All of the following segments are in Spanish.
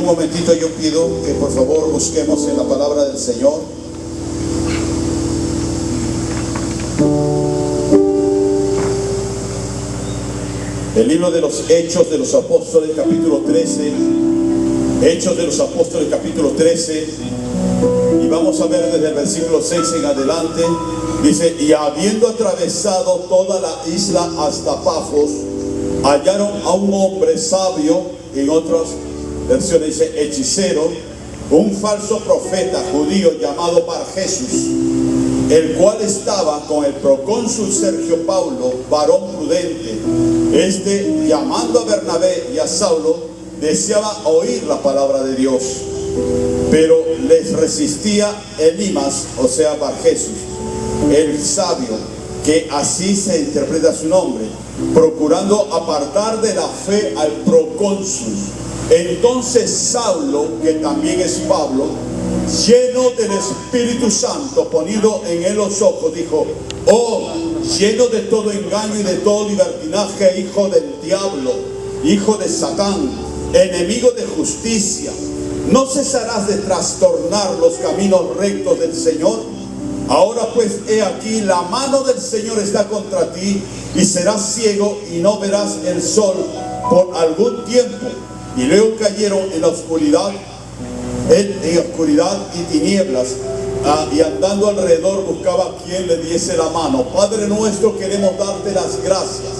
un momentito yo pido que por favor busquemos en la palabra del Señor. El libro de los Hechos de los Apóstoles, capítulo 13. Hechos de los Apóstoles, capítulo 13. Y vamos a ver desde el versículo 6 en adelante. Dice: y habiendo atravesado toda la isla hasta Pafos, hallaron a un hombre sabio, en otras versiones dice hechicero, un falso profeta judío llamado Bar-Jesús, el cual estaba con el procónsul Sergio Paulo, varón prudente. Este, llamando a Bernabé y a Saulo, deseaba oír la palabra de Dios, pero les resistía Elimas, o sea Bar-Jesús, el sabio, que así se interpreta su nombre, procurando apartar de la fe al procónsul. Entonces Saulo, que también es Pablo, lleno del Espíritu Santo, poniendo en él los ojos, dijo: oh, lleno de todo engaño y de todo libertinaje, hijo del diablo, hijo de Satán, enemigo de justicia, ¿no cesarás de trastornar los caminos rectos del Señor? Ahora pues, he aquí, la mano del Señor está contra ti, y serás ciego y no verás el sol por algún tiempo. Y luego cayeron en la oscuridad, y tinieblas, y andando alrededor buscaba quien le diese la mano. Padre nuestro, queremos darte las gracias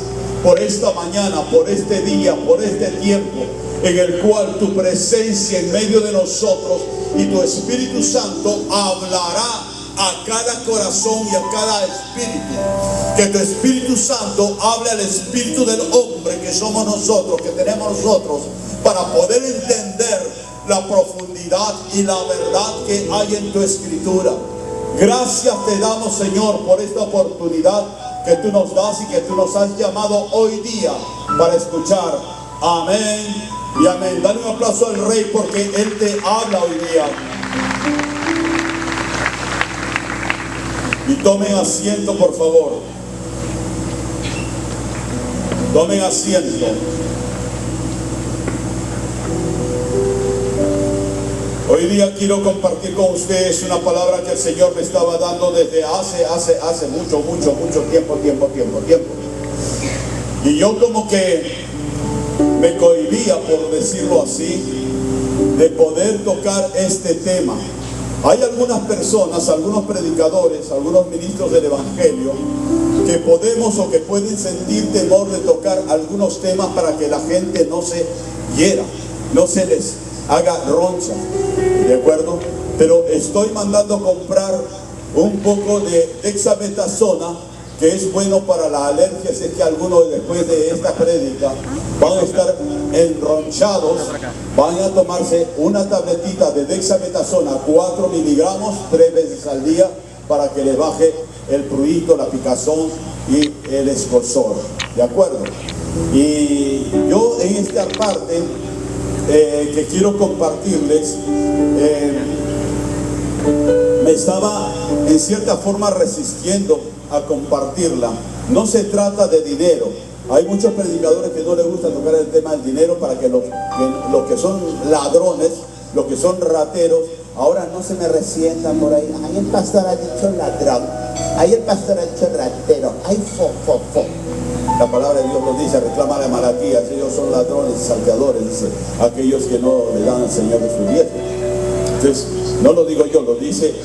por esta mañana, por este día, por este tiempo en el cual tu presencia en medio de nosotros y tu Espíritu Santo hablará a cada corazón y a cada espíritu. Que tu Espíritu Santo hable al espíritu del hombre que somos nosotros, que tenemos nosotros, para poder entender la profundidad y la verdad que hay en tu Escritura. Gracias te damos, Señor, por esta oportunidad que tú nos das y que tú nos has llamado hoy día para escuchar. Amén y amén. Dale un aplauso al Rey, porque Él te habla hoy día. Y tomen asiento, por favor. Tomen asiento. Hoy día quiero compartir con ustedes una palabra que el Señor me estaba dando desde hace mucho tiempo. Y yo como que me cohibía, por decirlo así, de poder tocar este tema. Hay algunas personas, algunos predicadores, algunos ministros del Evangelio, que podemos o que pueden sentir temor de tocar algunos temas para que la gente no se hiera, no se les haga roncha, ¿de acuerdo? Pero estoy mandando comprar un poco de dexametasona, que es bueno para la alergia. Si es que algunos después de esta prédica van a estar enronchados, van a tomarse una tabletita de dexametasona, 4 miligramos, 3 veces al día, para que les baje el prurito, la picazón y el escozor, ¿de acuerdo? Y yo en esta parte que quiero compartirles, me estaba en cierta forma resistiendo a compartirla. No se trata de dinero. Hay muchos predicadores que no les gusta tocar el tema del dinero, para que los que son ladrones, los que son rateros, ahora no se me resientan por ahí. Ahí el pastor ha dicho ladrón, ahí el pastor ha dicho ratero, ahí fo. La palabra de Dios nos dice, reclama a Malaquías, ellos son ladrones y salteadores, dice, aquellos que no le dan al Señor de su diezmo. Entonces, no lo digo yo, lo dice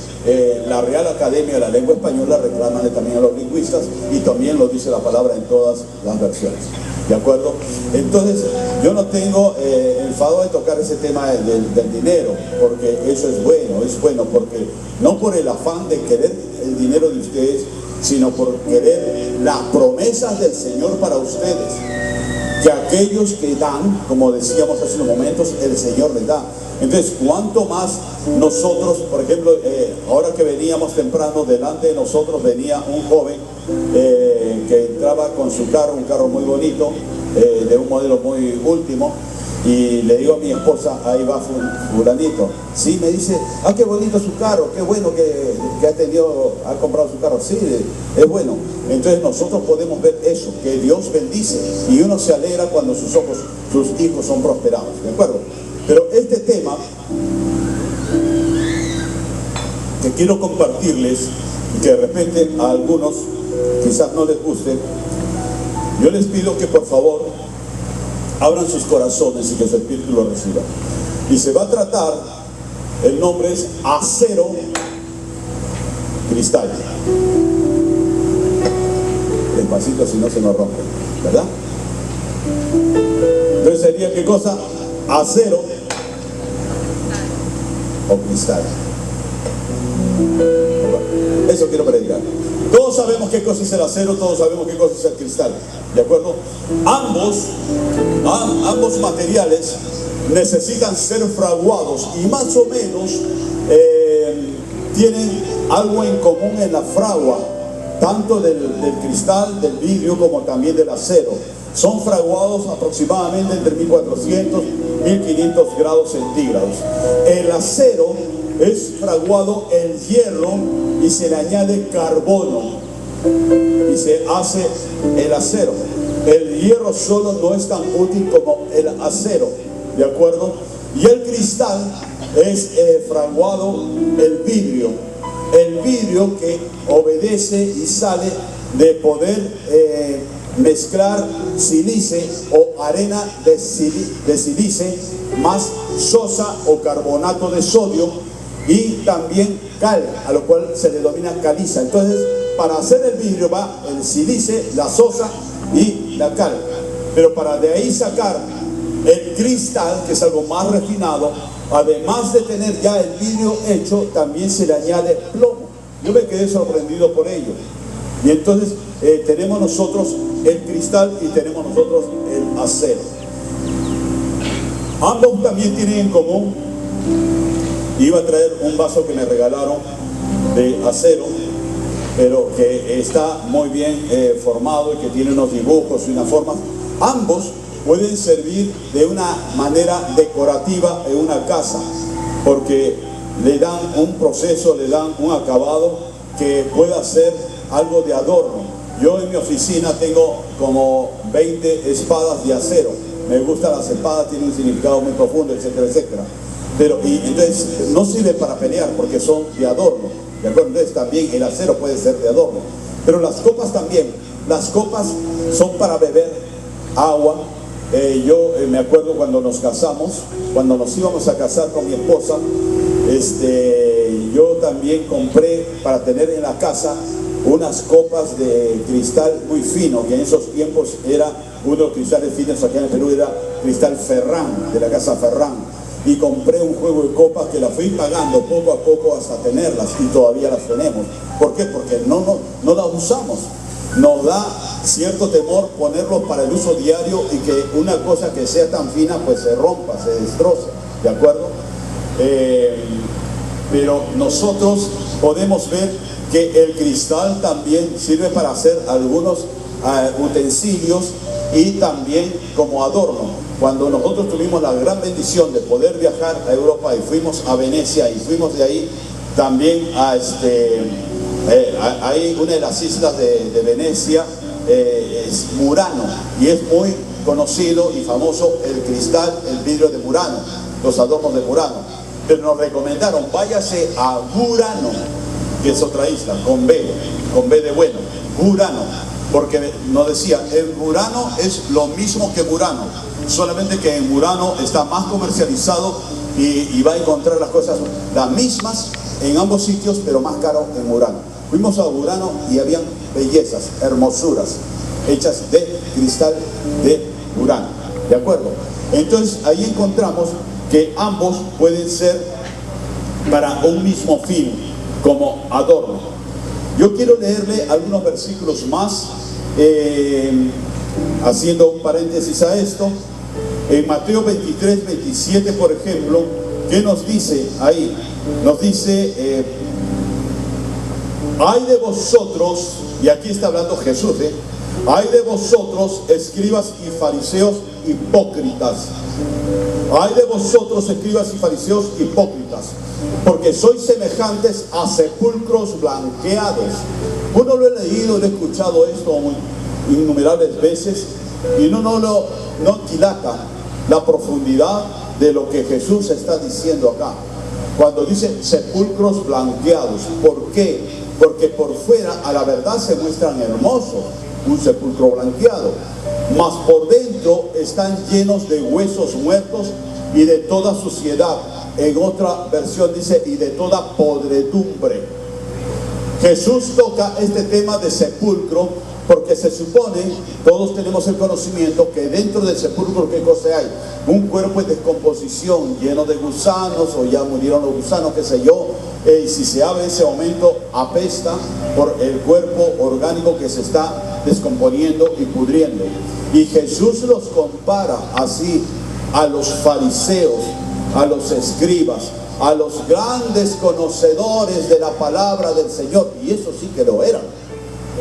la Real Academia de la Lengua Española, reclámale también a los lingüistas, y también lo dice la palabra en todas las versiones, ¿de acuerdo? Entonces, yo no tengo enfado de tocar ese tema del dinero, porque eso es bueno, porque no por el afán de querer el dinero de ustedes, sino por querer las promesas del Señor para ustedes, que aquellos que dan, como decíamos hace unos momentos, el Señor les da. Entonces, cuanto más nosotros, por ejemplo, ahora que veníamos temprano, delante de nosotros venía un joven que entraba con su carro, un carro muy bonito, de un modelo muy último, y le digo a mi esposa, ahí va fulanito. Sí, me dice, ah, qué bonito su carro, qué bueno que ha comprado su carro. Sí, es bueno. Entonces nosotros podemos ver eso, que Dios bendice, y uno se alegra cuando sus hijos son prosperados, ¿de acuerdo? Pero este tema que quiero compartirles, y que de repente a algunos quizás no les guste, yo les pido que por favor abran sus corazones y que su espíritu lo reciba. Y se va a tratar, el nombre es acero cristal. Despacito, si no se nos rompe, ¿verdad? Entonces sería, ¿qué cosa? Acero o cristal. Eso quiero predicar. Todos sabemos qué cosa es el acero, todos sabemos qué cosa es el cristal, ¿de acuerdo? Ambos materiales necesitan ser fraguados y más o menos tienen algo en común en la fragua, tanto del cristal, del vidrio, como también del acero. Son fraguados aproximadamente entre 1400 y 1500 grados centígrados. El acero es fraguado en hierro y se le añade carbono y se hace el acero. El hierro solo no es tan útil como el acero, ¿de acuerdo? Y el cristal es fraguado el vidrio que obedece y sale de poder mezclar sílice o arena de sílice más sosa o carbonato de sodio y también cal, a lo cual se le denomina caliza. Entonces, para hacer el vidrio va el sílice, la sosa y la cal. Pero para de ahí sacar el cristal, que es algo más refinado, además de tener ya el vidrio hecho, también se le añade plomo. Yo me quedé sorprendido por ello. Y entonces tenemos nosotros el cristal y tenemos nosotros el acero. Ambos también tienen en común. Iba a traer un vaso que me regalaron de acero, pero que está muy bien formado y que tiene unos dibujos y unas formas. Ambos pueden servir de una manera decorativa en una casa, porque le dan un proceso, le dan un acabado que pueda ser algo de adorno. Yo en mi oficina tengo como 20 espadas de acero. Me gustan las espadas, tienen un significado muy profundo, etcétera, etcétera. Pero, y entonces no sirve para pelear porque son de adorno, ¿de acuerdo? Entonces también el acero puede ser de adorno. Pero las copas también, las copas son para beber agua. Yo me acuerdo cuando nos casamos, cuando nos íbamos a casar con mi esposa, yo también compré para tener en la casa unas copas de cristal muy fino, que en esos tiempos era uno de los cristales finos acá en el Perú, era cristal Ferrán, de la casa Ferrán. Y compré un juego de copas que las fui pagando poco a poco hasta tenerlas, y todavía las tenemos. ¿Por qué? Porque no las usamos. Nos da cierto temor ponerlos para el uso diario y que una cosa que sea tan fina pues se rompa, se destroce, ¿de acuerdo? Pero nosotros podemos ver que el cristal también sirve para hacer algunos utensilios y también como adorno. Cuando nosotros tuvimos la gran bendición de poder viajar a Europa y fuimos a Venecia y fuimos de ahí también a hay una de las islas de Venecia, es Murano, y es muy conocido y famoso el cristal, el vidrio de Murano, los adornos de Murano. Pero nos recomendaron, váyase a Murano, que es otra isla, con B de bueno, Murano, porque nos decía, el Murano es lo mismo que Murano, solamente que en Murano está más comercializado y va a encontrar las cosas las mismas en ambos sitios, pero más caro en Murano. Fuimos a Murano y habían bellezas, hermosuras, hechas de cristal de Murano, ¿de acuerdo? Entonces ahí encontramos que ambos pueden ser para un mismo fin, como adorno. Yo quiero leerle algunos versículos más, haciendo un paréntesis a esto. En Mateo 23, 27, por ejemplo, ¿qué nos dice ahí? Nos dice, ay de vosotros, y aquí está hablando Jesús, ay de vosotros, escribas y fariseos hipócritas. Ay de vosotros, escribas y fariseos hipócritas, porque sois semejantes a sepulcros blanqueados. Uno lo he leído, lo he escuchado esto innumerables veces, y uno no dilata la profundidad de lo que Jesús está diciendo acá. Cuando dice sepulcros blanqueados, ¿por qué? Porque por fuera a la verdad se muestran hermosos, un sepulcro blanqueado, mas por dentro están llenos de huesos muertos y de toda suciedad. En otra versión dice, y de toda podredumbre. Jesús toca este tema de sepulcro porque se supone, todos tenemos el conocimiento, que dentro del sepulcro, ¿qué cosa hay? Un cuerpo en descomposición, lleno de gusanos, o ya murieron los gusanos, qué sé yo, y si se abre en ese momento, apesta por el cuerpo orgánico que se está descomponiendo y pudriendo. Y Jesús los compara así a los fariseos, a los escribas, a los grandes conocedores de la palabra del Señor, y eso sí que lo eran.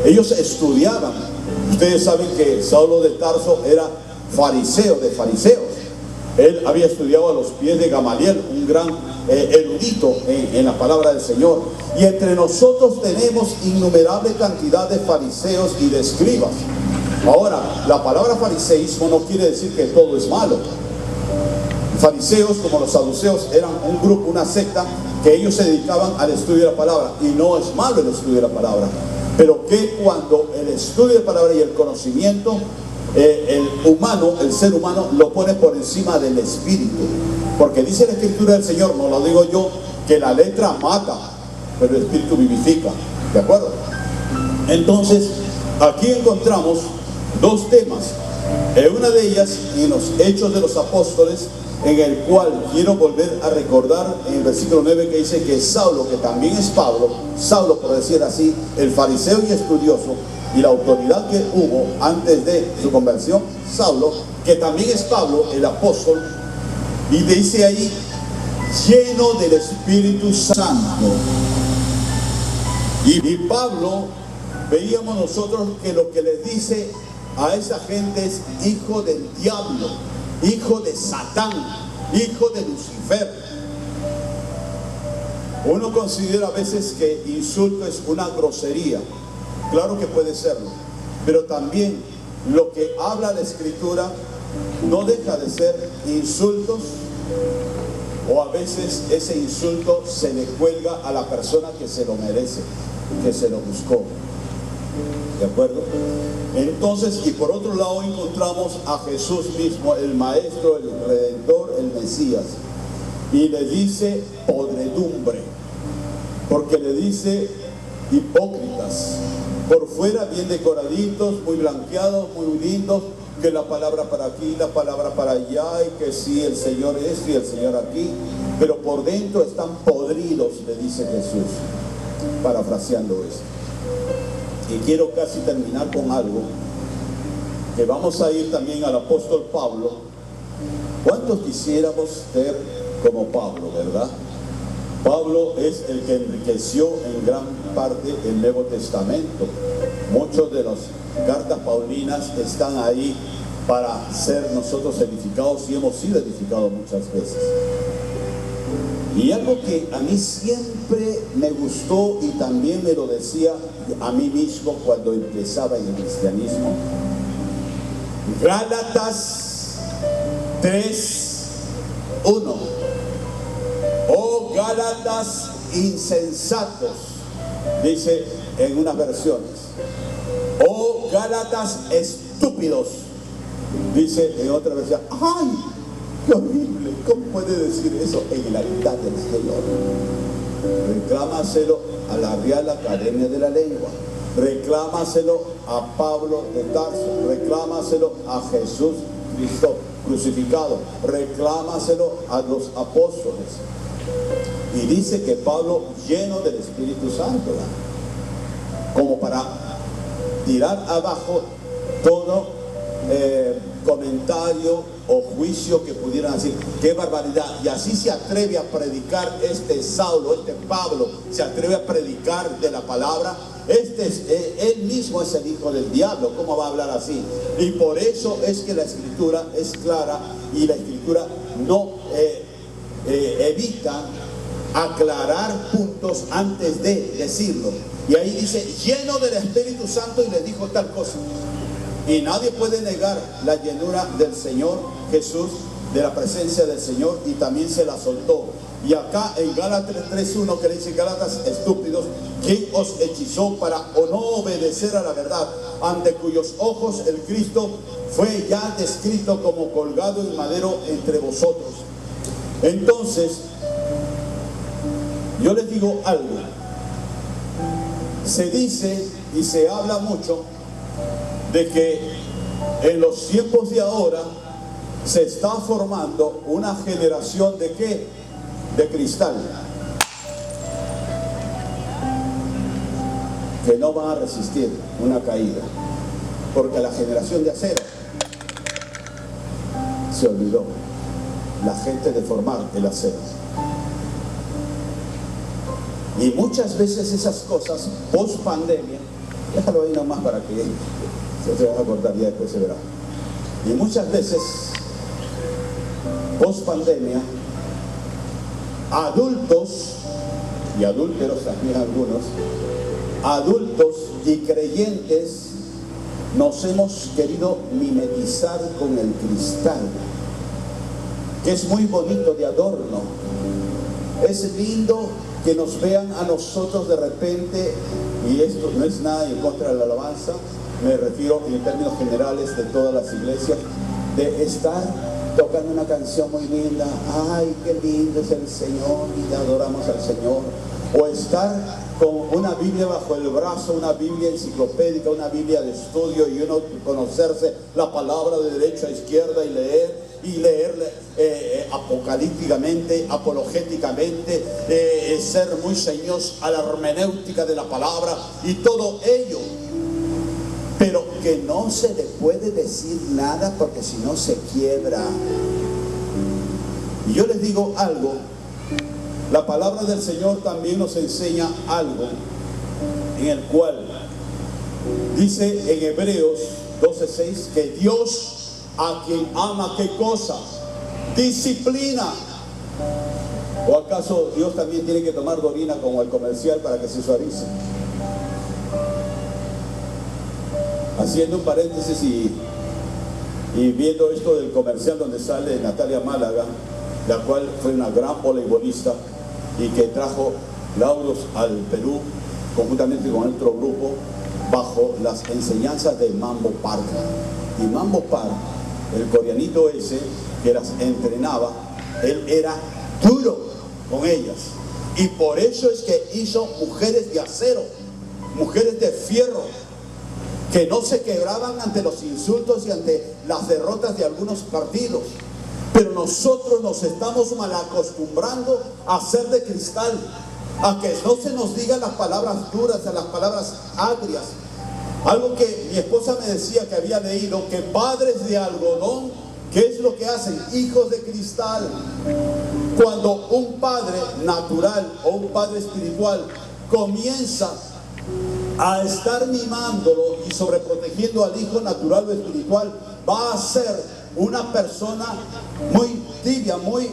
Ellos estudiaban. Ustedes saben que Saulo de Tarso era fariseo de fariseos. Él había estudiado a los pies de Gamaliel, un gran erudito en la palabra del Señor. Y entre nosotros tenemos innumerable cantidad de fariseos y de escribas. Ahora, la palabra fariseísmo no quiere decir que todo es malo. Fariseos, como los saduceos, eran un grupo, una secta, que ellos se dedicaban al estudio de la palabra. Y no es malo el estudio de la palabra, pero que cuando el estudio de la palabra y el conocimiento, el ser humano lo pone por encima del espíritu. Porque dice la escritura del Señor, no lo digo yo, que la letra mata, pero el espíritu vivifica. ¿De acuerdo? Entonces, aquí encontramos dos temas. Una de ellas, en los Hechos de los Apóstoles, en el cual quiero volver a recordar en el versículo 9, que dice que Saulo, que también es Pablo, Saulo por decir así, el fariseo y estudioso, y la autoridad que hubo antes de su conversión, Saulo, que también es Pablo, el apóstol, y dice ahí, lleno del Espíritu Santo. Y Pablo, veíamos nosotros que lo que les dice a esa gente es hijo del diablo, hijo de Satán, hijo de Lucifer. Uno considera a veces que insulto es una grosería. Claro que puede serlo, pero también lo que habla la Escritura no deja de ser insultos, o a veces ese insulto se le cuelga a la persona que se lo merece, que se lo buscó. ¿De acuerdo? Entonces, y por otro lado encontramos a Jesús mismo, el Maestro, el Redentor, el Mesías, y le dice podredumbre, porque le dice hipócritas, por fuera bien decoraditos, muy blanqueados, muy lindos, que la palabra para aquí, la palabra para allá, y que sí, el Señor esto y el Señor aquí, pero por dentro están podridos, le dice Jesús, parafraseando esto. Y quiero casi terminar con algo, que vamos a ir también al apóstol Pablo. ¿Cuántos quisiéramos ser como Pablo, verdad? Pablo es el que enriqueció en gran parte el Nuevo Testamento. Muchos de las cartas paulinas están ahí para ser nosotros edificados, y hemos sido edificados muchas veces. Y algo que a mí siempre me gustó, y también me lo decía a mí mismo cuando empezaba en el cristianismo, Gálatas 3:1. Oh Gálatas insensatos, dice en unas versiones. Oh Gálatas estúpidos, dice en otra versión. ¡Ay! ¡Qué horrible! ¿Cómo puede decir eso en la verdad del Señor? Reclámaselo a la Real Academia de la Lengua, reclámaselo a Pablo de Tarso, reclámaselo a Jesús Cristo crucificado, reclámaselo a los apóstoles. Y dice que Pablo, lleno del Espíritu Santo, como para tirar abajo todo comentario o juicio que pudieran decir, qué barbaridad. Y así se atreve a predicar este Saulo, este Pablo, se atreve a predicar de la palabra. Él mismo es el hijo del diablo. ¿Cómo va a hablar así? Y por eso es que la Escritura es clara, y la Escritura no evita aclarar puntos antes de decirlo. Y ahí dice, lleno del Espíritu Santo, y le dijo tal cosa. Y nadie puede negar la llenura del Señor Jesús de la presencia del Señor y también se la soltó. Y acá en Gálatas 3:1 que le dice: Gálatas estúpidos, ¿quién os hechizó para o no obedecer a la verdad, ante cuyos ojos el Cristo fue ya descrito como colgado en madero entre vosotros? Entonces, yo les digo algo. Se dice y se habla mucho de que en los tiempos de ahora se está formando una generación de ¿qué? De cristal, que no van a resistir una caída, porque la generación de acero se olvidó la gente de formar el acero. Y muchas veces esas cosas post pandemia, déjalo ahí nomás para que se va a acordar, ya después se verá. Y muchas veces post pandemia, adultos y adúlteros también algunos, adultos y creyentes, nos hemos querido mimetizar con el cristal, que es muy bonito de adorno. Es lindo que nos vean a nosotros de repente, y esto no es nada en contra de la alabanza, me refiero en términos generales de todas las iglesias, de estar tocando una canción muy linda, ay, qué lindo es el Señor y adoramos al Señor, o estar con una Biblia bajo el brazo, una Biblia enciclopédica, una Biblia de estudio, y uno conocerse la palabra de derecha a izquierda y leer apocalípticamente, apologéticamente, ser muy seños a la hermenéutica de la palabra y todo ello, pero que no se le puede decir nada porque si no se quiebra. Y yo les digo algo, la palabra del Señor también nos enseña algo, en el cual dice en Hebreos 12:6 que Dios a quien ama, ¿qué cosa? Disciplina. ¿O acaso Dios también tiene que tomar orina como el comercial para que se suavice? Haciendo un paréntesis y viendo esto del comercial donde sale Natalia Málaga, la cual fue una gran voleibolista y que trajo lauros al Perú conjuntamente con otro grupo bajo las enseñanzas de Mambo Park. Y Mambo Park, el coreanito ese que las entrenaba, él era duro con ellas, y por eso es que hizo mujeres de acero, mujeres de fierro, que no se quebraban ante los insultos y ante las derrotas de algunos partidos. Pero nosotros nos estamos mal acostumbrando a ser de cristal, a que no se nos digan las palabras duras, a las palabras agrias. Algo que mi esposa me decía que había leído, que padres de algodón, ¿qué es lo que hacen? Hijos de cristal. Cuando un padre natural o un padre espiritual comienza a estar mimándolo y sobreprotegiendo al hijo natural o espiritual, va a ser una persona muy tibia, muy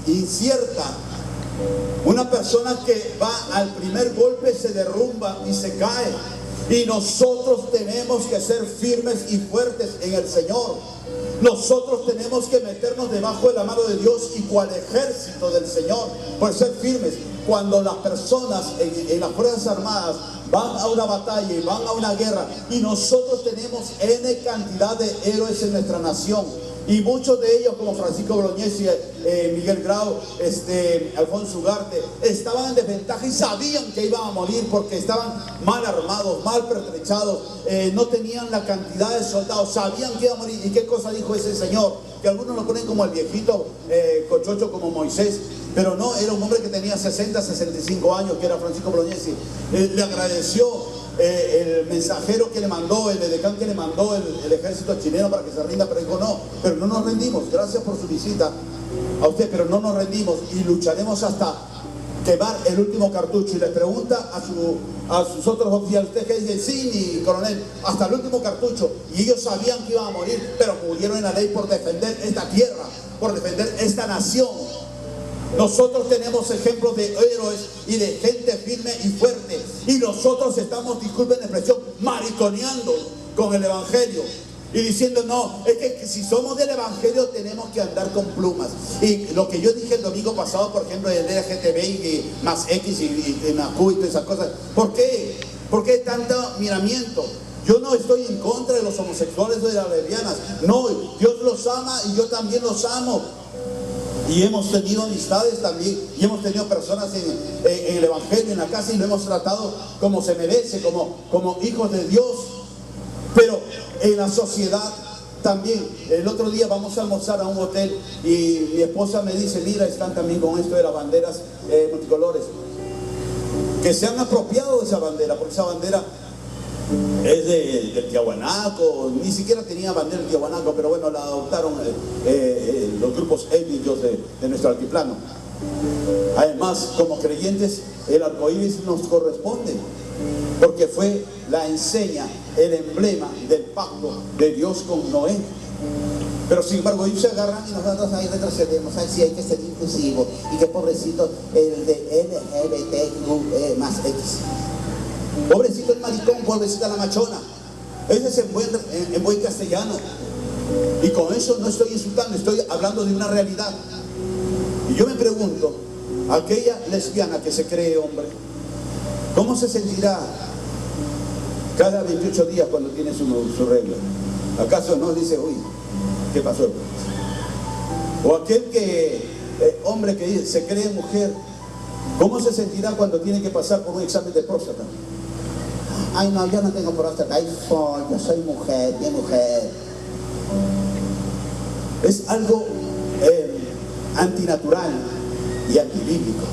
incierta. Una persona que va al primer golpe, se derrumba y se cae. Y nosotros tenemos que ser firmes y fuertes en el Señor. Nosotros tenemos que meternos debajo de la mano de Dios y cual ejército del Señor, por ser firmes. Cuando las personas en las Fuerzas Armadas van a una batalla y van a una guerra, y nosotros tenemos N cantidad de héroes en nuestra nación, y muchos de ellos como Francisco Bolognesi, Miguel Grau, Alfonso Ugarte, estaban en desventaja y sabían que iban a morir porque estaban mal armados, mal pertrechados, no tenían la cantidad de soldados, sabían que iban a morir. ¿Y qué cosa dijo ese señor? Que algunos lo ponen como el viejito cochocho como Moisés, pero no, era un hombre que tenía 60, 65 años, que era Francisco Bolognesi. Le agradeció el mensajero que le mandó, el edecán que le mandó el ejército chileno para que se rinda, pero dijo no, pero no nos rendimos, gracias por su visita a usted, pero no nos rendimos y lucharemos hasta quemar el último cartucho. Y le pregunta a sus otros oficiales, ¿usted qué dice? Sí, mi coronel, hasta el último cartucho. Y ellos sabían que iban a morir, pero murieron en la ley por defender esta tierra, por defender esta nación. Nosotros tenemos ejemplos de héroes y de gente firme y fuerte, y nosotros estamos, disculpen la expresión, mariconeando con el evangelio. Y diciendo, no, es que si somos del evangelio tenemos que andar con plumas. Y lo que yo dije el domingo pasado, por ejemplo, el LGTB y más X y más Q y todas esas cosas. ¿Por qué? ¿Por qué tanto miramiento? Yo no estoy en contra de los homosexuales o de las lesbianas. No, Dios los ama y yo también los amo. Y hemos tenido amistades también, y hemos tenido personas en el evangelio, en la casa, y lo hemos tratado como se merece, como hijos de Dios. Pero en la sociedad también. El otro día vamos a almorzar a un hotel y mi esposa me dice, mira, están también con esto de las banderas multicolores, que se han apropiado de esa bandera, porque esa bandera es del Tiahuanaco, ni siquiera tenía bandera del Tiahuanaco, pero bueno, la adoptaron los grupos étnicos de nuestro altiplano. Además, como creyentes, el arcoíris nos corresponde, porque fue la enseña, el emblema del pacto de Dios con Noé. Pero sin embargo ellos se agarran y nosotros ahí retrocedemos. Ay, sí, hay que ser inclusivo, y qué pobrecito el de LGBTQ más X. Pobrecito el maricón, pobrecita la machona. Ese es en buen castellano. Y con eso no estoy insultando, estoy hablando de una realidad. Y yo me pregunto, aquella lesbiana que se cree hombre, ¿cómo se sentirá cada 28 días cuando tiene su regla? ¿Acaso no dice, uy, qué pasó? O aquel hombre que se cree mujer, ¿cómo se sentirá cuando tiene que pasar por un examen de próstata? Ay, no, yo no tengo próstata, ay, yo soy mujer, bien mujer. Es algo antinatural y antibíblico.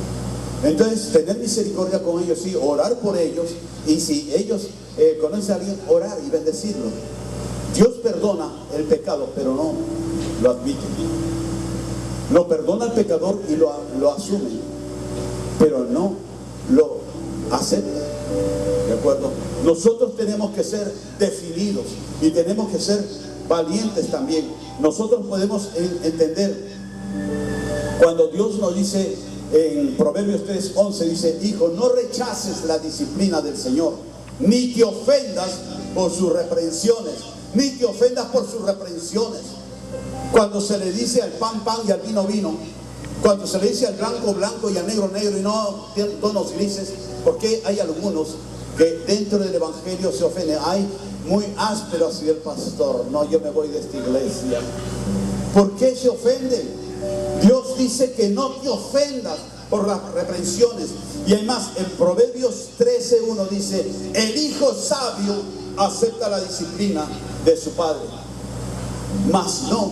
Entonces, tener misericordia con ellos, sí, orar por ellos, y si ellos conocen a alguien, orar y bendecirlo. Dios perdona el pecado, pero no lo admite. Lo perdona el pecador y lo asume, pero no lo acepta. ¿De acuerdo? Nosotros tenemos que ser definidos y tenemos que ser valientes también. Nosotros podemos entender cuando Dios nos dice en Proverbios 3:11, dice, hijo, no rechaces la disciplina del Señor, ni te ofendas por sus reprensiones, ni te ofendas por sus reprensiones. Cuando se le dice al pan, pan y al vino, vino, cuando se le dice al blanco, blanco y al negro, negro, y no tonos grises, porque hay algunos que dentro del evangelio se ofenden. Ay, muy áspero así el pastor, no, yo me voy de esta iglesia. ¿Por qué se ofenden? Dios dice que no te ofendas por las reprensiones. Y además en Proverbios 13:1 dice, el hijo sabio acepta la disciplina de su padre, mas no,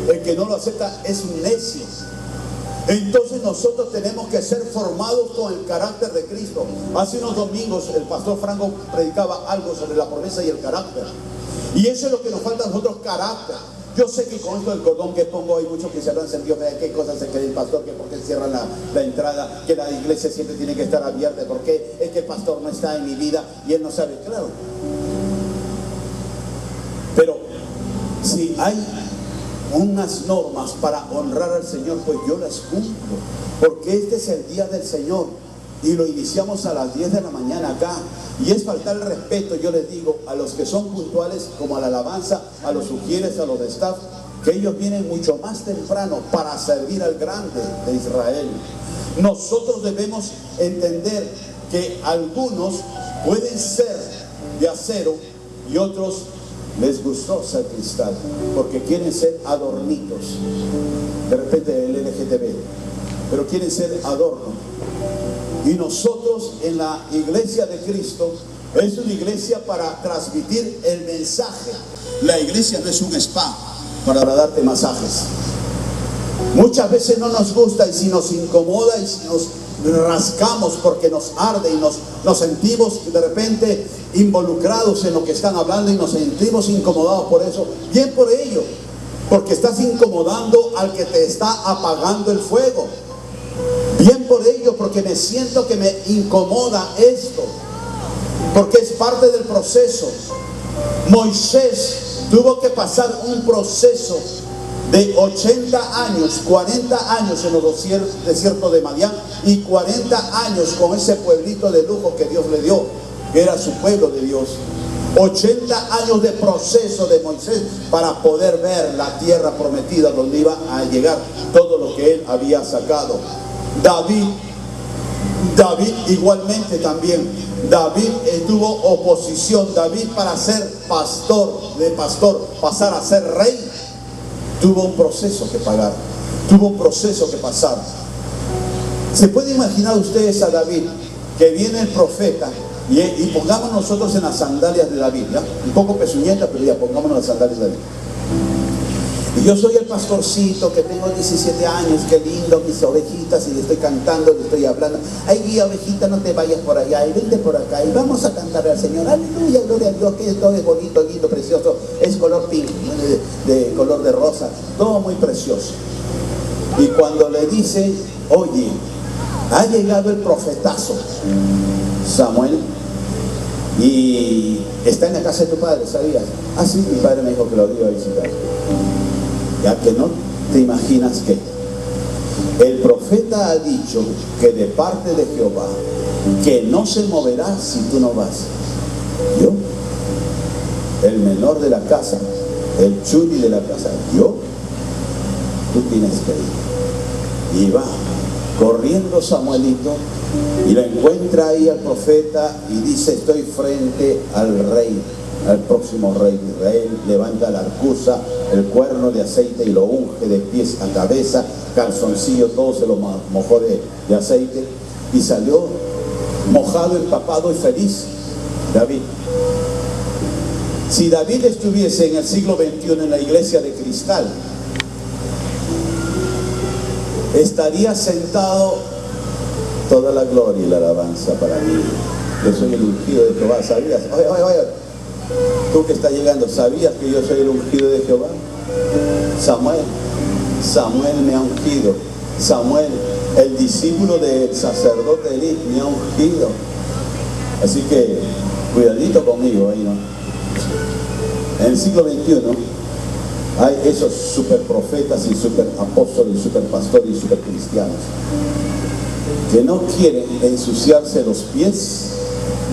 el que no lo acepta es un necio. Entonces nosotros tenemos que ser formados con el carácter de Cristo. Hace unos domingos el pastor Franco predicaba algo sobre la promesa y el carácter, y eso es lo que nos falta a nosotros, carácter. Yo sé que con esto del cordón que pongo hay muchos que se habrán sentido, qué cosas se cree el pastor, que por qué cierran la entrada, que la iglesia siempre tiene que estar abierta, porque es que el pastor no está en mi vida y él no sabe. Claro, pero si hay unas normas para honrar al Señor, pues yo las cumplo, porque este es el día del Señor y lo iniciamos a las 10 de la mañana acá, y es faltar el respeto, yo les digo, a los que son puntuales, como a la alabanza, a los sugieres, a los de staff, que ellos vienen mucho más temprano para servir al grande de Israel. Nosotros debemos entender que algunos pueden ser de acero y otros les gustó ser cristal, porque quieren ser adornitos, de repente el LGTB, pero quieren ser adorno. Y nosotros en la iglesia de Cristo es una iglesia para transmitir el mensaje. La iglesia no es un spa para darte masajes. Muchas veces no nos gusta, y si nos incomoda y si nos rascamos porque nos arde y nos sentimos de repente involucrados en lo que están hablando y nos sentimos incomodados por eso, bien por ello, porque estás incomodando al que te está apagando el fuego. Bien por ello, porque me siento que me incomoda esto, porque es parte del proceso. Moisés tuvo que pasar un proceso de 80 años, 40 años en el desierto de Madián, y 40 años con ese pueblito de lujo que Dios le dio, que era su pueblo de Dios. 80 años de proceso de Moisés para poder ver la tierra prometida donde iba a llegar todo lo que él había sacado. David igualmente también. David tuvo oposición. David, para ser de pastor, pasar a ser rey, tuvo un proceso que pagar, tuvo un proceso que pasar. ¿Se puede imaginar ustedes a David, que viene el profeta, y pongamos nosotros en las sandalias de David, ¿ya? Un poco pezuñeta, pero ya pongámonos en las sandalias de David. Y yo soy el pastorcito que tengo 17 años, qué lindo, mis ovejitas, y le estoy cantando, le estoy hablando. Ay, guía, ovejita, no te vayas por allá, y vente por acá, y vamos a cantar al Señor. Aleluya, gloria a Dios, que todo es bonito, lindo, precioso. Es color pink, de color de rosa, todo muy precioso. Y cuando le dice, oye, ha llegado el profetazo Samuel, y está en la casa de tu padre, ¿sabías? Ah, sí, mi padre me dijo que lo iba a visitar. Ya que no te imaginas que el profeta ha dicho que de parte de Jehová, que no se moverá si tú no vas. Yo, el menor de la casa, el chuli de la casa, tú tienes que ir. Y va corriendo Samuelito y lo encuentra ahí al profeta y dice, estoy frente al rey, al próximo rey de Israel. Levanta la arcusa, el cuerno de aceite y lo unge de pies a cabeza, calzoncillo, todo se lo mojó de aceite, y salió mojado, empapado y feliz David. Si David estuviese en el siglo XXI en la iglesia de cristal, estaría sentado: toda la gloria y la alabanza para mí, yo soy el ungido de Jehová. ¿Sabías? Oye, tú que estás llegando, ¿sabías que yo soy el ungido de Jehová? Samuel me ha ungido. Samuel, el discípulo del sacerdote Elí, me ha ungido. Así que cuidadito conmigo ahí, ¿no? En el siglo XXI hay esos super profetas y super apóstoles y super pastores y super cristianos que no quieren ensuciarse los pies,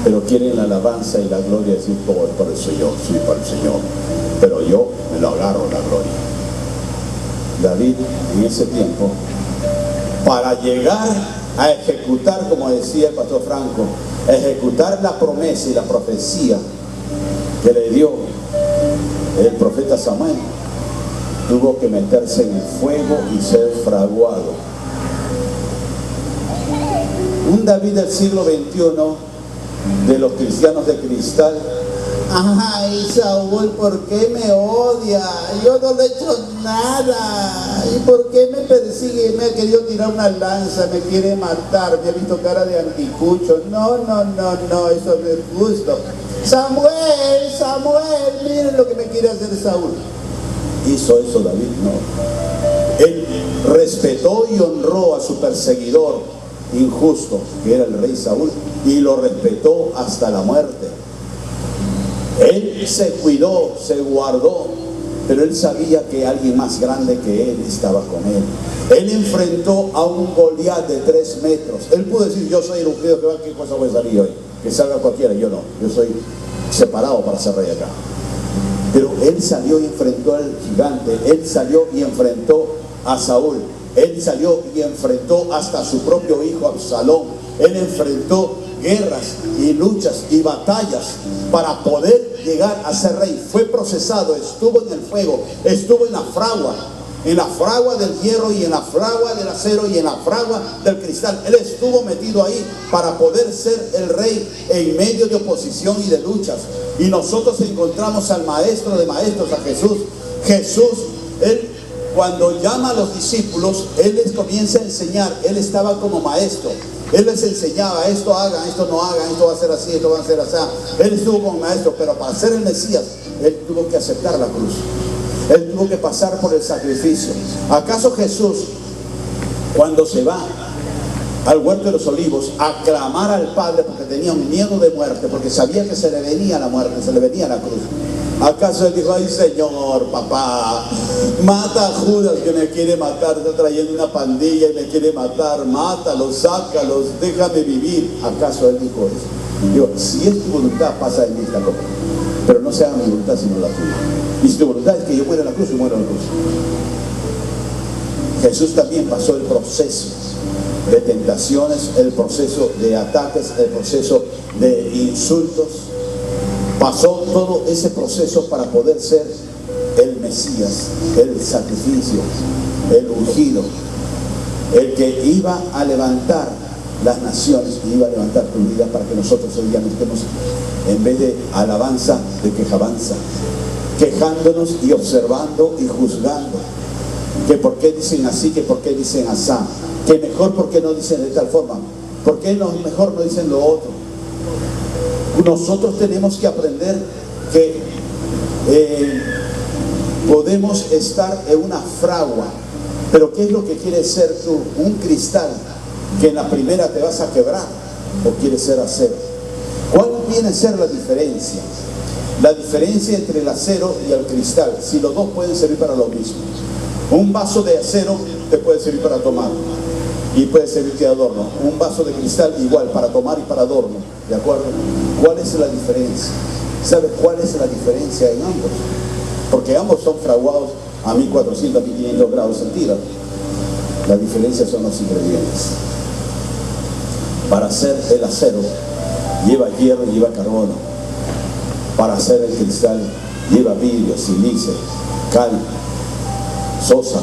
pero quieren la alabanza y la gloria, decir, todo es para el Señor, sí, para el Señor, pero yo me lo agarro la gloria. David, en ese tiempo, para llegar a ejecutar, como decía el pastor Franco, ejecutar la promesa y la profecía que le dio el profeta Samuel, tuvo que meterse en el fuego y ser fraguado. Un David del siglo XXI, de los cristianos de cristal: ay, Saúl, ¿por qué me odia? Yo no le he hecho nada. ¿Y por qué me persigue? Me ha querido tirar una lanza, me quiere matar, me ha visto cara de anticucho. No, eso no es justo. Samuel, miren lo que me quiere hacer Saúl. ¿Hizo eso David? No. Él respetó y honró a su perseguidor injusto, que era el rey Saúl, y lo respetó hasta la muerte. Él se cuidó, se guardó, pero él sabía que alguien más grande que él estaba con él. Él enfrentó a un Goliat de 3 metros. Él pudo decir: yo soy el ungido de Jehová, ¿qué cosa voy a salir hoy? Que salga cualquiera. Yo no, yo soy separado para ser rey acá. Pero él salió y enfrentó al gigante. Él salió y enfrentó a Saúl. Él salió y enfrentó hasta a su propio hijo Absalón. Él enfrentó guerras y luchas y batallas para poder llegar a ser rey. Fue procesado, estuvo en el fuego, estuvo en la fragua del hierro y en la fragua del acero y en la fragua del cristal. Él estuvo metido ahí para poder ser el rey en medio de oposición y de luchas. Y nosotros encontramos al maestro de maestros, a Jesús. Él, cuando llama a los discípulos, él les comienza a enseñar. Él estaba como maestro. Él les enseñaba: esto hagan, esto no hagan, esto va a ser así, esto va a ser así. Él estuvo como maestro, pero para ser el Mesías, él tuvo que aceptar la cruz. Él tuvo que pasar por el sacrificio. ¿Acaso Jesús, cuando se va al huerto de los olivos a clamar al Padre porque tenía un miedo de muerte, porque sabía que se le venía la muerte, se le venía la cruz, acaso él dijo: ay, Señor, papá, mata a Judas que me quiere matar, está trayendo una pandilla y me quiere matar, mátalos, sácalos, déjame vivir? ¿Acaso él dijo eso? Digo, si es tu voluntad, pasa de mí esta copa. pero no se haga mi voluntad sino la tuya. Y si tu voluntad es que yo muera en la cruz, yo muero en la cruz. Jesús también pasó el proceso de tentaciones, el proceso de ataques, el proceso de insultos. Pasó todo ese proceso para poder ser el Mesías, el sacrificio, el ungido, el que iba a levantar las naciones y iba a levantar tu vida para que nosotros hoy ya no estemos, en vez de alabanza, de quejabanza, quejándonos y observando y juzgando, que por qué dicen así, que por qué dicen asá, que mejor por qué no dicen de tal forma, por qué no, mejor no dicen lo otro. Nosotros tenemos que aprender que podemos estar en una fragua, pero ¿qué es lo que quieres ser tú? ¿Un cristal que en la primera te vas a quebrar o quieres ser acero? ¿Cuál viene a ser la diferencia? La diferencia entre el acero y el cristal, si los dos pueden servir para lo mismo. Un vaso de acero te puede servir para tomar y puede servirte de adorno. Un vaso de cristal igual, para tomar y para adorno, ¿de acuerdo? ¿Cuál es la diferencia? ¿Sabes cuál es la diferencia en ambos? Porque ambos son fraguados a 1400, 1500 grados centígrados. La diferencia son los ingredientes. Para hacer el acero lleva hierro y lleva carbono. Para hacer el cristal lleva vidrio, silicio, cal, sosa.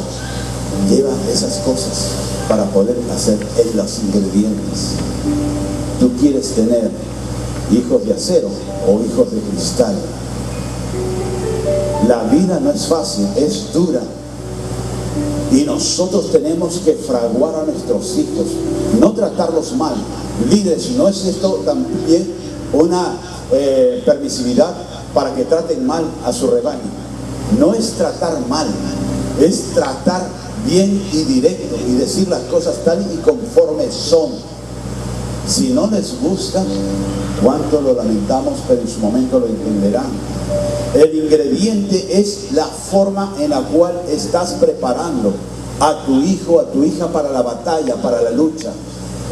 Lleva esas cosas para poder hacer los ingredientes. Tú quieres tener hijos de acero o hijos de cristal. La vida no es fácil, es dura. Y nosotros tenemos que fraguar a nuestros hijos, no tratarlos mal. Líderes, ¿no es esto también una permisividad para que traten mal a su rebaño? No es tratar mal, es tratar bien y directo y decir las cosas tal y conforme son. Si no les gusta, cuánto lo lamentamos, pero en su momento lo entenderán. El ingrediente es la forma en la cual estás preparando a tu hijo, a tu hija para la batalla, para la lucha.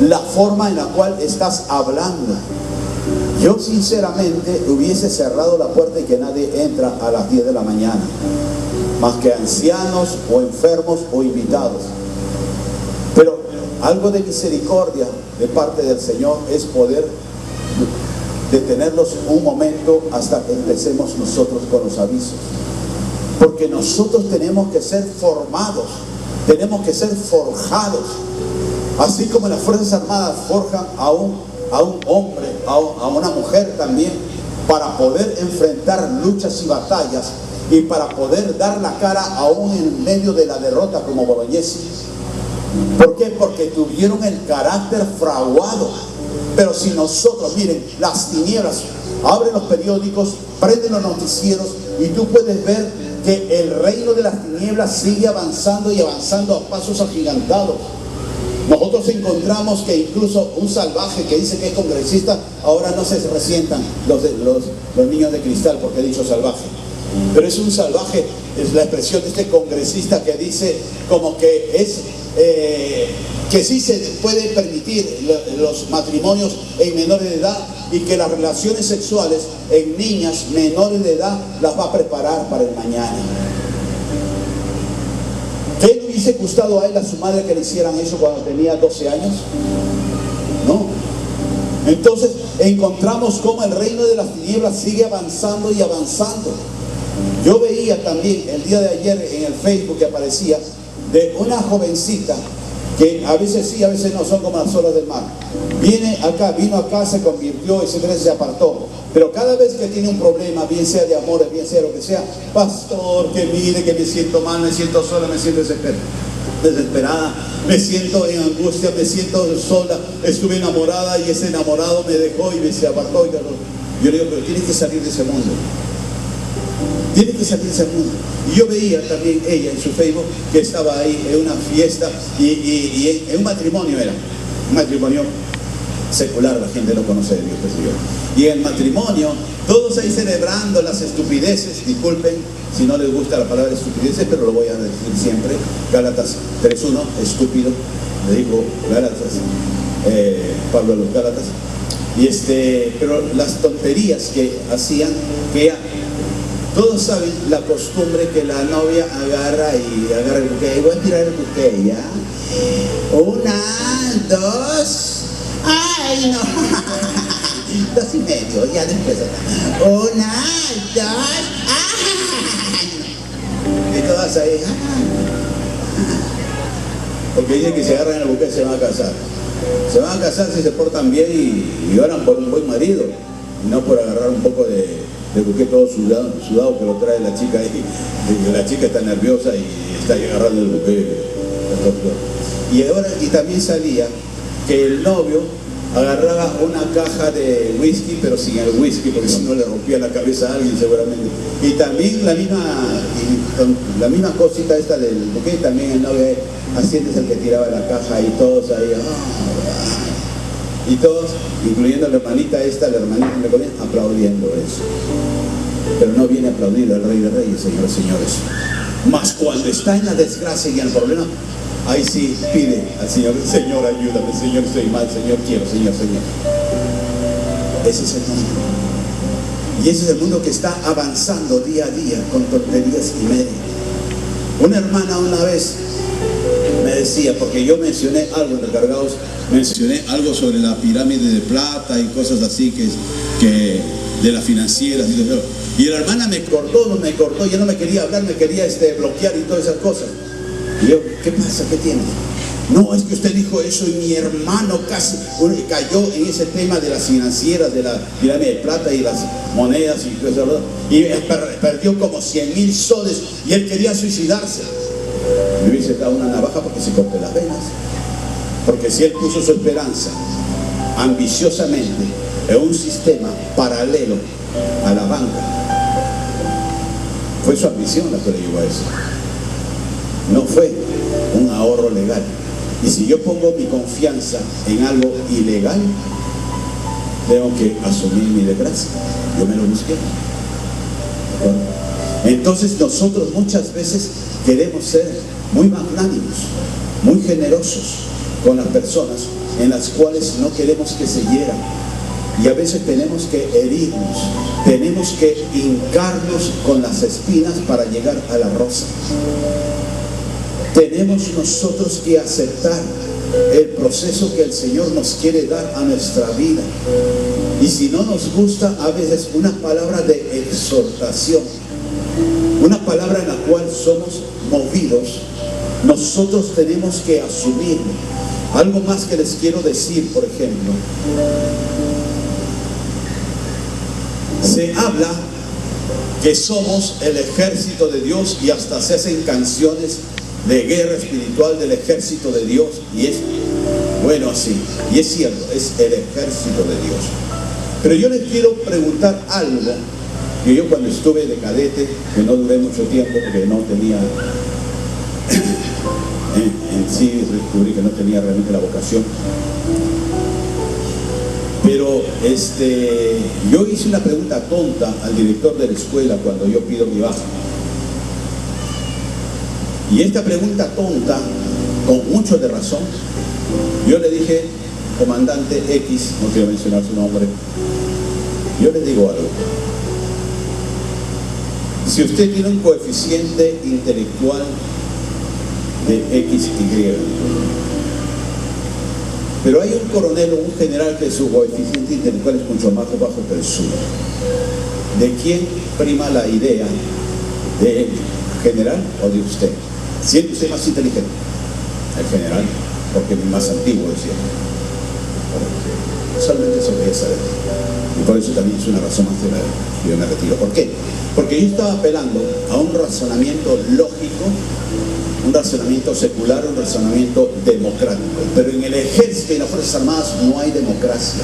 La forma en la cual estás hablando. Yo sinceramente hubiese cerrado la puerta y que nadie entra a las 10 de la mañana, más que ancianos o enfermos o invitados. Pero algo de misericordia de parte del Señor es poder detenerlos un momento hasta que empecemos nosotros con los avisos. Porque nosotros tenemos que ser formados, tenemos que ser forjados. Así como las Fuerzas Armadas forjan a un hombre, a una mujer también, para poder enfrentar luchas y batallas y para poder dar la cara aún en medio de la derrota, como Bolognesi. ¿Por qué? Porque tuvieron el carácter fraguado. Pero si nosotros, miren, las tinieblas, abren los periódicos, prenden los noticieros y tú puedes ver que el reino de las tinieblas sigue avanzando y avanzando a pasos agigantados. Nosotros encontramos que incluso un salvaje que dice que es congresista, ahora no se resientan los niños de cristal porque he dicho salvaje. Pero es un salvaje, es la expresión de este congresista que dice como que es que sí se puede permitir los matrimonios en menores de edad y que las relaciones sexuales en niñas menores de edad las va a preparar para el mañana. ¿Qué le hubiese gustado a él, a su madre, que le hicieran eso cuando tenía 12 años? No. Entonces encontramos cómo el reino de las tinieblas sigue avanzando y avanzando. Yo veía también el día de ayer en el Facebook que aparecía de una jovencita que a veces sí, a veces no, son como las olas del mar. Vino acá, se convirtió, etcétera, se apartó. Pero cada vez que tiene un problema, bien sea de amor, bien sea lo que sea, pastor, que mire, que me siento mal, me siento sola, me siento desesperada, me siento en angustia, me siento sola, estuve enamorada y ese enamorado me dejó y se apartó. Yo le digo, pero tienes que salir de ese mundo. Tienes que salir de ese mundo. Y yo veía también ella en su Facebook que estaba ahí en una fiesta y en un matrimonio era. Un matrimonio secular, la gente no conoce de Dios, pues Dios. Y en el matrimonio, todos ahí celebrando las estupideces, disculpen si no les gusta la palabra estupideces, pero lo voy a decir siempre. Gálatas 3:1, estúpido, le digo Gálatas, Pablo a los Gálatas. Pero las tonterías que hacían, que ya, todos saben la costumbre que la novia agarra el buque, voy a tirar el buque, ¿ya? 1, 2, ¡ay no! 2,5, ya después. 1, 2, ¡ay no! Y todas ahí, porque dicen que si agarran el buque se van a casar. Se van a casar si se portan bien y oran por un buen marido, y no por agarrar un poco de buque todo sudado que lo trae la chica ahí. La chica está nerviosa y está ahí agarrando el buque. Y también salía que el novio agarraba una caja de whisky, pero sin el whisky, porque si no le rompía la cabeza a alguien seguramente. Y también la misma cosita esta del buque, también el novio Hacienda es el que tiraba la caja y todos ahí, y todos, incluyendo la hermanita esta, la hermanita me comía, aplaudiendo eso. Pero no viene a aplaudir al Rey de Reyes, señores, señores. Mas cuando está en la desgracia y en el problema, ahí sí pide al Señor, Señor, ayúdame, Señor, estoy mal, Señor, quiero, Señor, Señor. Ese es el mundo. Y ese es el mundo que está avanzando día a día con tonterías y media. Una hermana una vez me decía, porque yo mencioné algo en Recargados, mencioné algo sobre la pirámide de plata y cosas así que de las financieras y la hermana me cortó, ya no me quería hablar, me quería bloquear y todas esas cosas. Y yo, ¿qué pasa? ¿Qué tienes? No, es que usted dijo eso y mi hermano casi cayó en ese tema de las financieras, de la pirámide de plata y las monedas y todo eso, y perdió como 100,000 soles y él quería suicidarse. Me hubiese dado una navaja porque se cortó las venas. Porque si él puso su esperanza ambiciosamente en un sistema paralelo a la banca, fue su ambición la que le llevó a eso. No fue un ahorro legal. Y si yo pongo mi confianza en algo ilegal, tengo que asumir mi desgracia. Yo me lo busqué. Entonces nosotros muchas veces queremos ser muy magnánimos, muy generosos con las personas en las cuales no queremos que se hieran. Y a veces tenemos que herirnos, tenemos que hincarnos con las espinas para llegar a la rosa. Tenemos nosotros que aceptar el proceso que el Señor nos quiere dar a nuestra vida. Y si no nos gusta, a veces una palabra de exhortación, una palabra en la cual somos movidos, nosotros tenemos que asumirlo. Algo más que les quiero decir, por ejemplo, se habla que somos el ejército de Dios y hasta se hacen canciones de guerra espiritual del ejército de Dios, y es bueno así, y es cierto, es el ejército de Dios. Pero yo les quiero preguntar algo que yo cuando estuve de cadete, que no duré mucho tiempo porque no tenía en sí, descubrí que no tenía realmente la vocación, pero yo hice una pregunta tonta al director de la escuela cuando yo pido mi baja. Y esta pregunta tonta, con mucho de razón, yo le dije, comandante X, no quiero mencionar su nombre, yo le digo algo. Si usted tiene un coeficiente intelectual de XY, pero hay un coronel o un general que su coeficiente intelectual es mucho más bajo que el suyo, ¿de quién prima la idea? ¿De él, general, o de usted? ¿Siente usted más inteligente? El general, porque es más antiguo, decía. Solamente eso quería saber. Y por eso también es una razón más de la que yo me retiro. ¿Por qué? Porque yo estaba apelando a un razonamiento lógico, un razonamiento secular, un razonamiento democrático. Pero en el ejército y en las Fuerzas Armadas no hay democracia.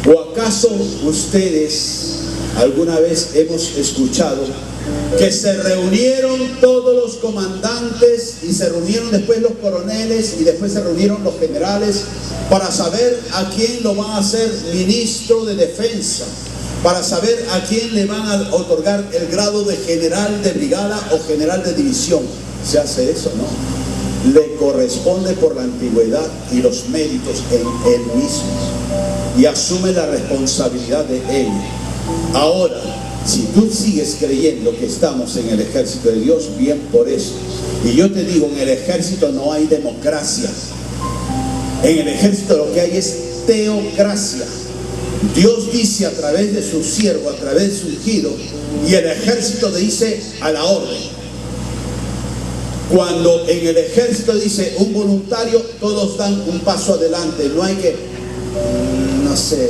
¿O acaso ustedes alguna vez hemos escuchado que se reunieron todos los comandantes y se reunieron después los coroneles y después se reunieron los generales para saber a quién lo van a hacer ministro de defensa, para saber a quién le van a otorgar el grado de general de brigada o general de división? ¿Se hace eso? No. Le corresponde por la antigüedad y los méritos en él mismo. y asume la responsabilidad de él. Ahora, si tú sigues creyendo que estamos en el ejército de Dios, bien por eso. Y yo te digo, en el ejército no hay democracia. En el ejército lo que hay es teocracia. Dios dice a través de su siervo, a través de su ungido, y el ejército dice a la orden. Cuando en el ejército dice un voluntario, todos dan un paso adelante. No hay que, no sé,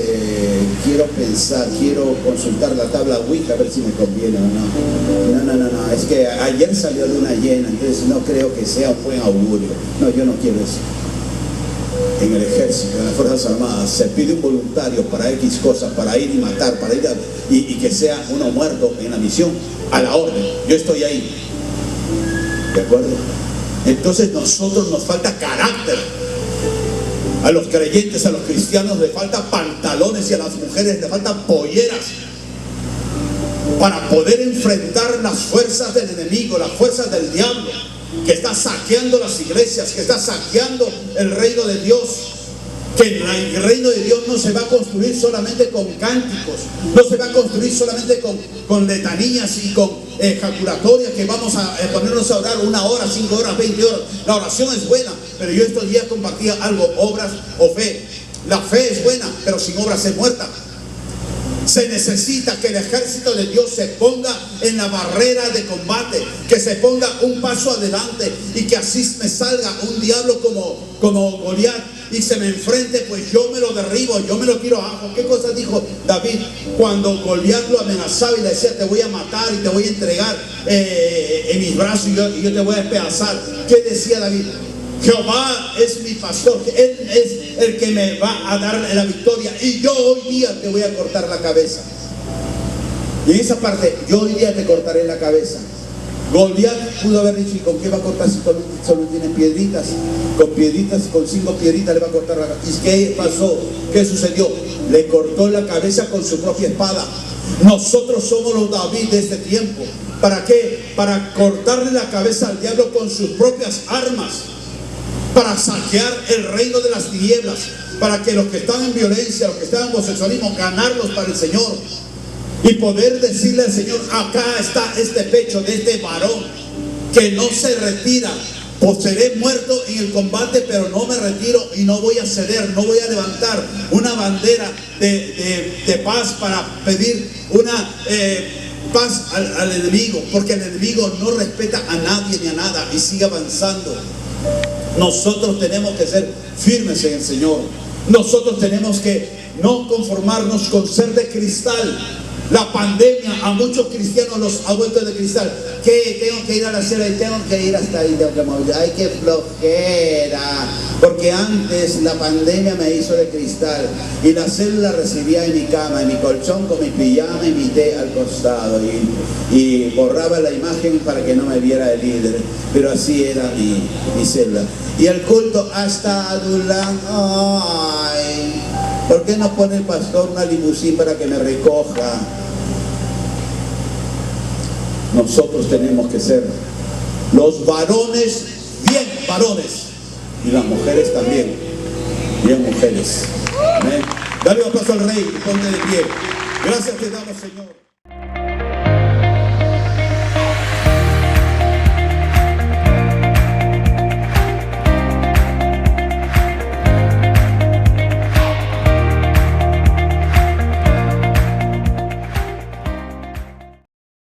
quiero pensar, quiero consultar la tabla Ouija a ver si me conviene o no. No, es que ayer salió luna llena, entonces no creo que sea un buen augurio. No, yo no quiero eso. En el ejército, en las Fuerzas Armadas, se pide un voluntario para X cosas, para ir y matar, para ir y que sea uno muerto en la misión, a la orden. Yo estoy ahí. ¿De acuerdo? Entonces nosotros nos falta carácter. A los creyentes, a los cristianos les falta pantalones y a las mujeres les faltan polleras para poder enfrentar las fuerzas del enemigo, las fuerzas del diablo, que está saqueando las iglesias, que está saqueando el reino de Dios. Que el reino de Dios no se va a construir solamente con cánticos, no se va a construir solamente con letanías y con ejaculatorias que vamos a ponernos a orar 1 hora, 5 horas, 20 horas. La oración es buena, pero yo estos días compartía algo, obras o fe. La fe es buena, pero sin obras es muerta. Se necesita que el ejército de Dios se ponga en la barrera de combate, que se ponga un paso adelante y que así me salga un diablo como Goliat y se me enfrente, pues yo me lo derribo, yo me lo tiro abajo. ¿Qué cosa dijo David cuando Goliat lo amenazaba y le decía: te voy a matar y te voy a entregar en mis brazos y yo te voy a despedazar? ¿Qué decía David? Jehová es mi pastor, Él es el que me va a dar la victoria y yo hoy día te voy a cortar la cabeza. Y en esa parte, yo hoy día te cortaré la cabeza. Goliat pudo haber dicho: ¿y con qué va a cortar si solo tiene piedritas? Con piedritas, con 5 piedritas le va a cortar la cabeza. ¿Y qué pasó? ¿Qué sucedió? Le cortó la cabeza con su propia espada. Nosotros somos los David de este tiempo. ¿Para qué? Para cortarle la cabeza al diablo con sus propias armas, para saquear el reino de las tinieblas, para que los que están en violencia, los que están en homosexualismo, ganarlos para el Señor y poder decirle al Señor: acá está este pecho de este varón que no se retira. Pues seré muerto en el combate, pero no me retiro y no voy a ceder, no voy a levantar una bandera de paz para pedir una paz al enemigo, porque el enemigo no respeta a nadie ni a nada y sigue avanzando. Nosotros tenemos que ser firmes en el Señor. Nosotros tenemos que no conformarnos con ser de cristal. La pandemia a muchos cristianos los ha vuelto de cristal. ¿Qué? Tengo que ir a la célula y tengo que ir hasta ahí, tengo que mover. Ay, qué flojera. Porque antes la pandemia me hizo de cristal y la célula recibía en mi cama, en mi colchón, con mi pijama y mi té al costado y borraba la imagen para que no me viera el líder. Pero así era mi célula. Y el culto hasta adulán. Ay, ¿por qué no pone el pastor una limusín para que me recoja? Nosotros tenemos que ser los varones, bien varones, y las mujeres también, bien mujeres. Amén. Dale un aplauso al Rey y ponte de pie. Gracias te damos, Señor.